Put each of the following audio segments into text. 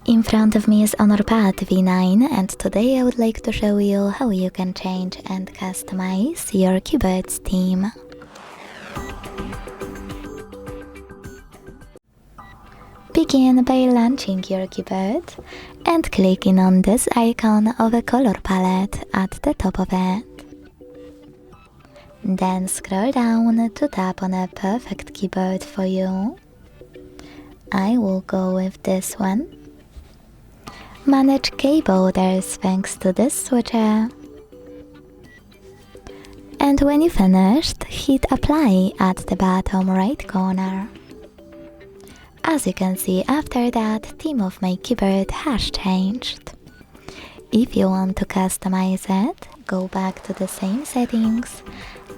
In front of me is Honor Pad V9, and today I would like to show you how you can change and customize your keyboard's theme. Begin by launching your keyboard and clicking on this icon of a color palette at the top of it. Then scroll down to tap on a perfect keyboard for you. I will go with this one. Manage key borders thanks to this switcher. And when you finished, hit apply at the bottom right corner. As you can see, after that, theme of my keyboard has changed. If you want to customize it, go back to the same settings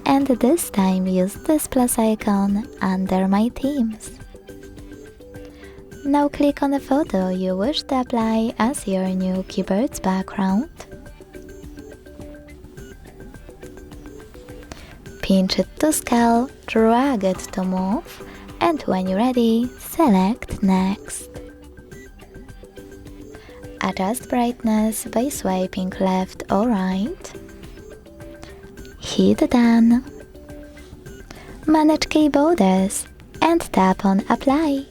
and this time use this plus icon under my themes. Now click on the photo you wish to apply as your new keyboard's background. Pinch it to scale, drag it to move, and when you're ready, select Next. Adjust brightness by swiping left or right. Hit Done. Manage key borders and tap on Apply.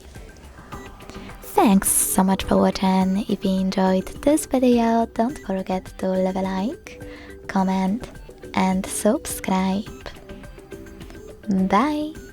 Thanks so much for watching. If you enjoyed this video, don't forget to leave a like, comment and subscribe. Bye!